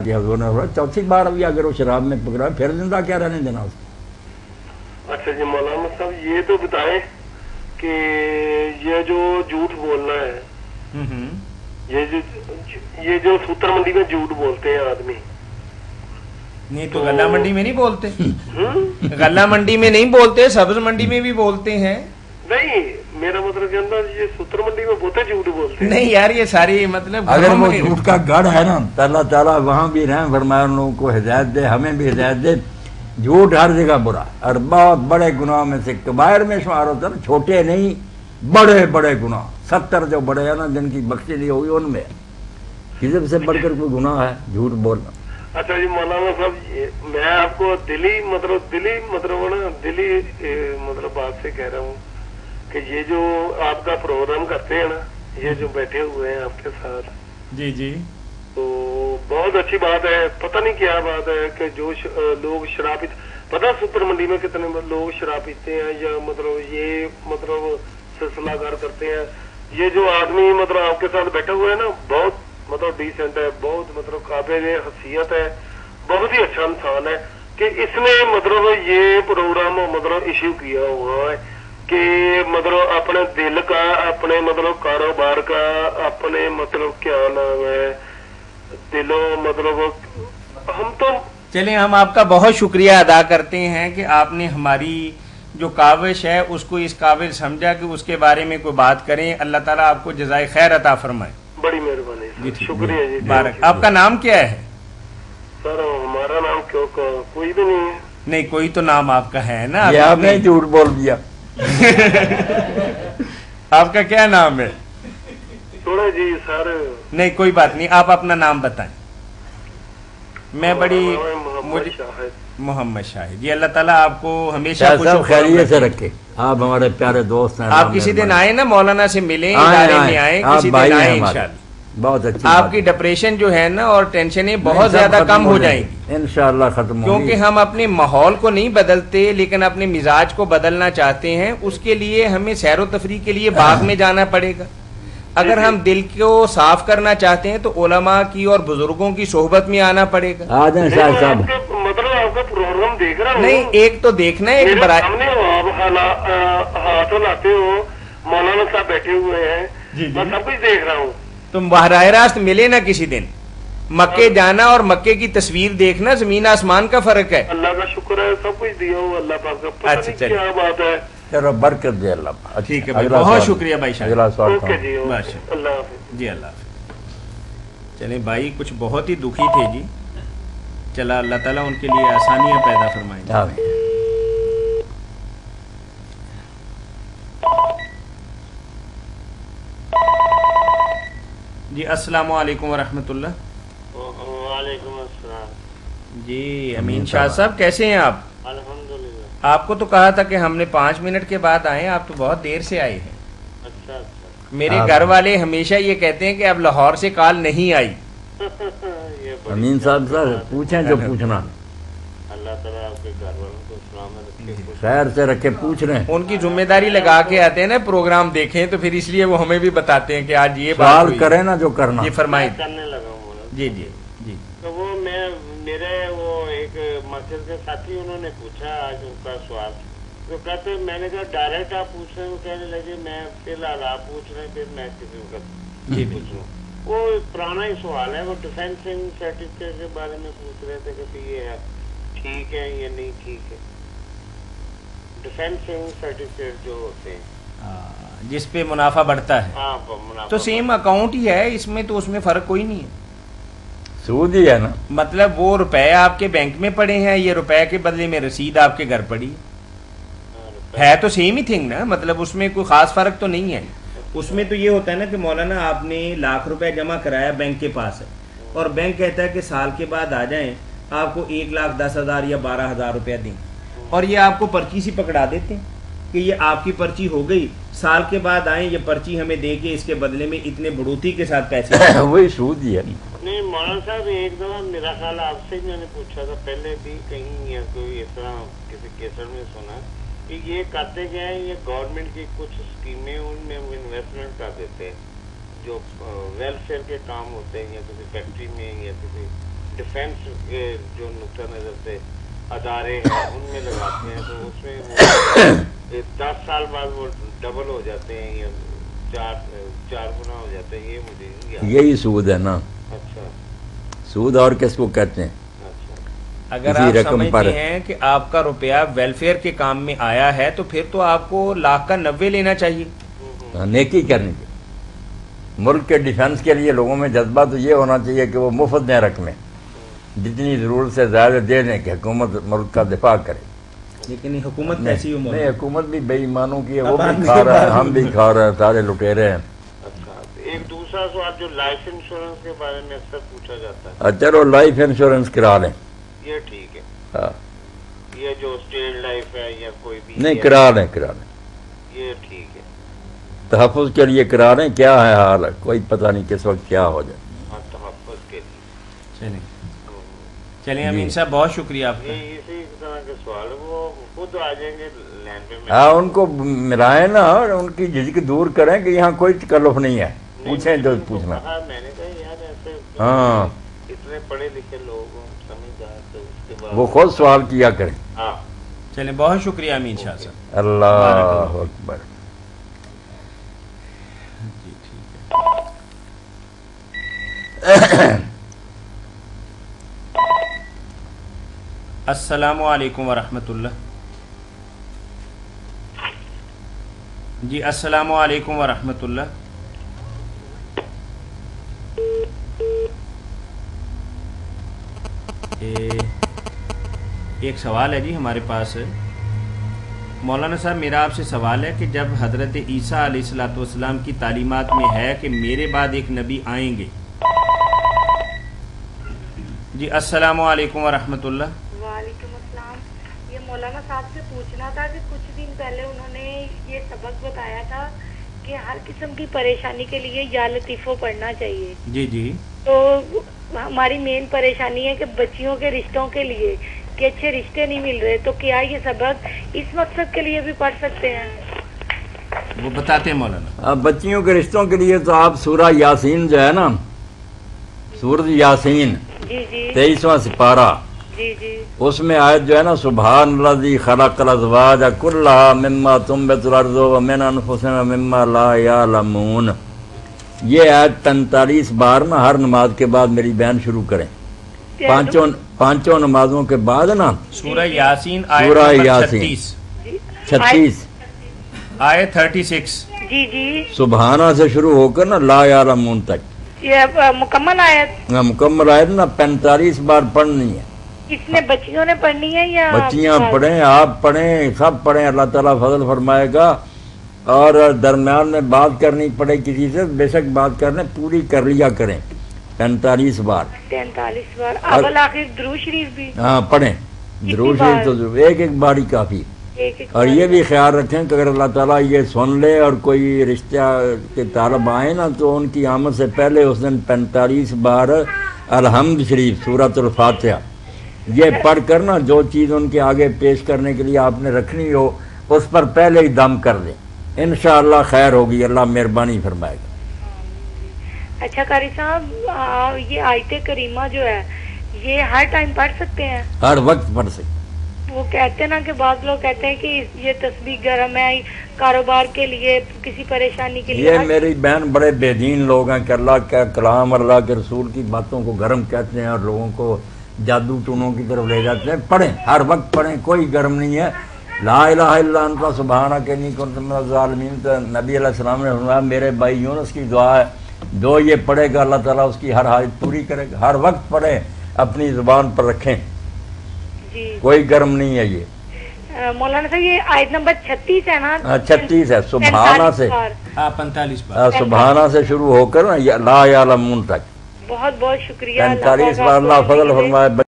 चौथी बार भी अगर वो शराब में पकड़ा फिर जिंदा क्या रहने देना उसको। अच्छा जी मौलाना साहब ये तो बताएं कि ये जो झूठ बोलना है, ये जो सूत्र मंडी में झूठ बोलते हैं आदमी, नहीं तो गल्ला मंडी में नहीं बोलते, गल्ला मंडी में नहीं बोलते, सब्ज मंडी में भी बोलते हैं। नहीं मेरा मतलब के अंदर ये सूत्र मंडी में बोलते झूठ बोलते हैं। नहीं यार ये सारी मतलब अगर वो झूठ का गढ़ है ना तो अल्लाह ताला वहां भी रहें फरमाया उन लोगों को हिदायत दे, हमें भी हिदायत दे। झूठ हर जगह बुरा और बहुत बड़े गुनाह में से कबायर में शुमार होता है ना, छोटे नहीं बड़े बड़े गुनाह। 70 जो बड़े हैं ना जिनकी बख्शी नहीं होगी उनमें किसी से बढ़कर कोई गुनाह है झूठ बोलना। अच्छा जी मौलाना साहब मैं आपको दिली बात से कह रहा हूँ कि ये जो आपका प्रोग्राम करते हैं ना, ये जो बैठे हुए हैं आपके साथ, जी जी, तो बहुत अच्छी बात है। पता नहीं क्या बात है कि जो लोग शराब पीते, पता सुपर मंडी में कितने लोग शराब पीते हैं या ये सिलसिलागार करते हैं। ये जो आदमी आपके साथ बैठा हुआ है ना बहुत डिसेंट है, बहुत काबिल हसीयत है, बहुत ही अच्छा इंसान है कि इसने ये प्रोग्राम इश्यू किया हुआ है कि अपने दिल का, अपने कारोबार का, अपने क्या नाम है दिलों हम तो चलिए हम आपका बहुत शुक्रिया अदा करते हैं कि आपने हमारी जो काविश है उसको इस काबिल समझा कि उसके बारे में कोई बात करें। अल्लाह ताला आपको जज़ाए खैर अता फरमाए। बड़ी मेहरबानी, शुक्रिया जी। बारक। आपका नाम क्या है? सर हमारा नाम कोई भी नहीं है। नहीं कोई तो नाम आपका है ना, आपने झूठ बोल दिया। आपका क्या नाम है? थोड़ा जी सर। नहीं कोई बात नहीं, आप अपना नाम बताएं। मैं बड़ी मोहम्मद शाहिद जी। अल्लाह ताला आपको हमेशा खैरियत से रखे। आप हमारे प्यारे दोस्त हैं। आप किसी दिन आए ना मौलाना से मिले, इदारे में आए किसी दिन आए इंशाल्लाह। बहुत अच्छी आपकी डिप्रेशन जो है ना और टेंशनें बहुत ज्यादा कम हो जाएंगी इंशाल्लाह, खत्म क्योंकि हम अपने माहौल को नहीं बदलते लेकिन अपने मिजाज को बदलना चाहते हैं। उसके लिए हमें सैर व तफरी के लिए बाग में जाना पड़ेगा। अगर हम दिल को साफ करना चाहते हैं तो उलमा की और बुजुर्गों की सोहबत में आना पड़ेगा। आपका प्रोग्राम देख रहा हूँ। नहीं एक तो देखना है, एक बराए हाथ लाते हो, मौलाना साहब बैठे हुए हैं, मैं सब कुछ देख रहा हूँ। तुम बराह रास्त मिले ना किसी दिन, मक्के जाना और मक्के की तस्वीर देखना, जमीन आसमान का फर्क है। अल्लाह का शुक्र है, सब कुछ दिया हुआ अल्लाह पाक का। पता नहीं क्या बात है। चलो बरकत दे अल्लाह। ठीक है भाई, बहुत शुक्रिया भाई शाह। ओके जी, अल्लाह हाफिज जी, अल्लाह हाफिज। चले भाई कुछ बहुत ही दुखी थे जी, चला अल्लाह ताला उनके लिए आसानियां पैदा फरमाएंगे। जी अस्सलामु अलैकुम व रहमतुल्लाह। वालेकुम अस्सलाम। जी अमीन शाह साहब कैसे हैं आप? अल्हम्दुलिल्लाह। आपको तो कहा था कि हमने 5 मिनट के बाद आए, आप तो बहुत देर से आए हैं। अच्छा। मेरे घर वाले हमेशा ये कहते हैं कि अब लाहौर से कॉल नहीं आई। अमीन साहब सर पूछें जो पूछना। अल्लाह ताला आपके घर वालों को सलामत रखे, खैर से रखे, पूछ रहे हैं। उनकी जिम्मेदारी लगा के आते हैं ना प्रोग्राम देखें, तो फिर इसलिए वो हमें भी बताते हैं कि आज ये बात करें ना जो करना। ये फरमाइए। करने लगा हूँ जी जी जी। तो वो मेरे एक मस्जिद के साथी उन्होंने पूछा आज उनका सवाल, तो कहते मैंने कहा डायरेक्ट आप पूछ रहे हैं, वो कहने लगे मैं फिलहाल आप पूछ रहे हैं फिर मैं किसी का जी पूछ लूँ। वो पुराना ही सवाल है, वो डिफेंसिंग सर्टिफिकेट के बारे में पूछ रहे थे कि ये ठीक है ये नहीं ठीक है। डिफेंसिंग सर्टिफिकेट जो होते हैं जिस पे मुनाफा बढ़ता है, हाँ मुनाफा तो सेम अकाउंट ही है इसमें, तो उसमें फर्क कोई नहीं है। सूद ही है ना, मतलब वो रुपए आपके बैंक में पड़े हैं, ये रुपए के बदले में रसीद आपके घर पड़ी है तो सेम ही थिंग ना, मतलब उसमें कोई खास फर्क तो नहीं है। उसमें तो ये होता है ना कि मौलाना आपने लाख रुपए जमा कराया बैंक के पास है और बैंक कहता है कि साल के बाद आ जाएं आपको 1,10,000 या 12,000 रुपया दें, और ये आपको पर्ची सी पकड़ा देते हैं कि ये आपकी पर्ची हो गई, साल के बाद आए ये पर्ची हमें दे के इसके बदले में इतने बढ़ोतरी के साथ पैसे वही सूद ही है। नहीं मौलाना साहब एक दफा मेरा ख्याल आपसे ही मैंने पूछा था पहले भी कहीं या कोई इस तरह किसी केसर में सुना कि ये करते क्या है, ये गवर्नमेंट की कुछ स्कीमें उनमें इन्वेस्टमेंट कर देते हैं जो वेलफेयर के काम होते हैं या किसी फैक्ट्री में या किसी ڈیفینس کے جو نقطہ نظر سے ادارے ہیں ان میں لگاتے ہیں تو اس میں 10 سال بعد وہ ڈبل ہو جاتے ہیں یا 4 گنا ہو جاتے ہیں، یہ مجھے نہیں یاد۔ یہی سود ہے نا، اچھا سود اور کس کو کہتے ہیں؟ اچھا اگر کسی آپ رقم پر سمجھتے ہیں کہ آپ کا روپیہ ویلفیئر کے کام میں آیا ہے تو پھر تو آپ کو 1,90,000 لینا چاہیے۔ نیکی کرنی چاہیے۔ ملک کے ڈیفنس کے لیے لوگوں میں جذبہ تو یہ ہونا چاہیے کہ وہ مفت دیں رقمیں، جتنی ضرورت سے زیادہ دے دیں کہ حکومت ملک کا دفاع کرے۔ لیکن حکومت نہیں، حکومت بھی بے ایمانوں کی ہے، وہ بھی کھا رہا ہے، ہم بھی کھا رہے ہیں، سارے لٹیرے ہیں۔ اچھا، ایک دوسرا سوال جو لائف انشورنس کے بارے میں اکثر پوچھا جاتا ہے، چلو لائف انشورنس کرا لیں۔ یہ ٹھیک ہے؟ ہاں، یہ جو اسٹیٹ لائف ہے یا کوئی بھی نہیں کرا لیں، یہ ٹھیک ہے؟ تحفظ کے لیے کرا لیں۔ کیا ہے حال ہے، کوئی پتہ نہیں کس وقت کیا ہو جائے۔ ہاں، تحفظ کے لیے۔ چلیں امین صاحب، بہت شکریہ آپ کا۔ یہ اسی طرح کے سوال وہ خود آ جائیں گے لینڈ پہ۔ ہاں، ان کو ملائیں نا اور ان کی جھجک دور کریں کہ یہاں کوئی تکلف نہیں ہے، پوچھیں جو پوچھنا۔ میں نے کہا یار ایسے ہاں، اتنے پڑھے لکھے لوگ ہوں، سمجھدار، تو اس کے بعد وہ خود سوال کیا کریں۔ ہاں چلیں، بہت شکریہ امین شاہ صاحب۔ اللہ اکبر۔ جی ٹھیک ہے۔ السلام علیکم ورحمۃ اللہ۔ جی السلام علیکم ورحمۃ اللہ۔ ایک سوال ہے جی ہمارے پاس۔ مولانا صاحب، میرا آپ سے سوال ہے کہ جب حضرت عیسیٰ علیہ الصلوۃ والسلام کی تعلیمات میں ہے کہ میرے بعد ایک نبی آئیں گے۔ جی السلام علیکم ورحمۃ اللہ۔ وعلیکم السلام۔ یہ مولانا صاحب سے پوچھنا تھا کہ کچھ دن پہلے انہوں نے یہ سبق بتایا تھا کہ ہر قسم کی پریشانی کے لیے یا لطیفو پڑھنا چاہیے۔ جی جی، تو ہماری مین پریشانی ہے کہ بچیوں کے رشتوں کے لیے کہ اچھے رشتے نہیں مل رہے، تو کیا یہ سبق اس مقصد کے لیے بھی پڑھ سکتے ہیں؟ وہ بتاتے ہیں مولانا۔ اب بچیوں کے رشتوں کے لیے تو آپ سورہ یاسین جو ہے نا، سورۃ یاسین جی جی 23واں سپارہ، جی جی اس میں آیت جو ہے نا، سبحان الذی خلق الازواج کلھا مما تنبت الارض ومن انفسهم ومما لا یعلمون، یہ آیت 45 بار نا ہر نماز کے بعد میری بیان شروع کریں۔ پانچوں نمازوں کے بعد نا سورہ یاسین سورہ آیت یاسین 36 36 آیت 36 جی جی سبحانہ سے شروع ہو کر نا لا یعلمون تک، یہ مکمل آیت مکمل آیت نا 45 بار پڑھنی ہے۔ اس نے بچیوں نے پڑھنی ہے یا بچیاں پڑھیں، آپ پڑھیں، سب پڑھیں، اللہ تعالیٰ فضل فرمائے گا۔ اور درمیان میں بات کرنی پڑے کسی سے، بے شک بات کرنے پوری کر لیا کریں 45 بار۔ 43 بار اول آخر درود شریف بھی؟ ہاں پڑھیں، درود شریف تو ایک باری کافی۔ ایک اور یہ بھی خیال رکھیں کہ اگر اللہ تعالیٰ یہ سن لے اور کوئی رشتہ کے طالب آئیں نا، تو ان کی آمد سے پہلے اس دن 45 بار الحمد شریف سورۃ الفاتحہ یہ پڑھ کر نا، جو چیز ان کے آگے پیش کرنے کے لیے آپ نے رکھنی ہو اس پر پہلے ہی دم کر دیں، انشاءاللہ خیر ہوگی، اللہ مہربانی فرمائے گا۔ اچھا قاری صاحب، یہ آیت کریمہ جو ہے یہ ہر ٹائم پڑھ سکتے ہیں؟ ہر وقت پڑھ سکتے۔ وہ کہتے ہیں نا کہ بعض لوگ کہتے ہیں کہ یہ تسبیح گرم ہے کاروبار کے لیے، کسی پریشانی کے لیے۔ یہ میری بہن بڑے بے دین لوگ ہیں کہ اللہ کا کلام، اللہ کے رسول کی باتوں کو گرم کہتے ہیں اور لوگوں کو جادو ٹونوں کی طرف لے جاتے ہیں۔ پڑھیں، ہر وقت پڑھیں، کوئی گرم نہیں ہے۔ لا الہ الا انت سبحانک انی کنت من الظالمین، تو نبی علیہ السلام نے فرمایا میرے بھائی یونس کی دعا ہے، جو یہ پڑھے گا اللہ تعالیٰ اس کی ہر حاجت پوری کرے گا۔ ہر وقت پڑھیں، اپنی زبان پر رکھیں، جی کوئی گرم نہیں ہے یہ۔ مولانا صاحب یہ آیت نمبر 36 ہے نا؟ 36 ہے، سبحانہ سے 45 بار سبحانہ سے شروع ہو کر نا لا یعلمون تک بہت بہت شکریہ۔ 45 بار اللہ فضل فرمائے۔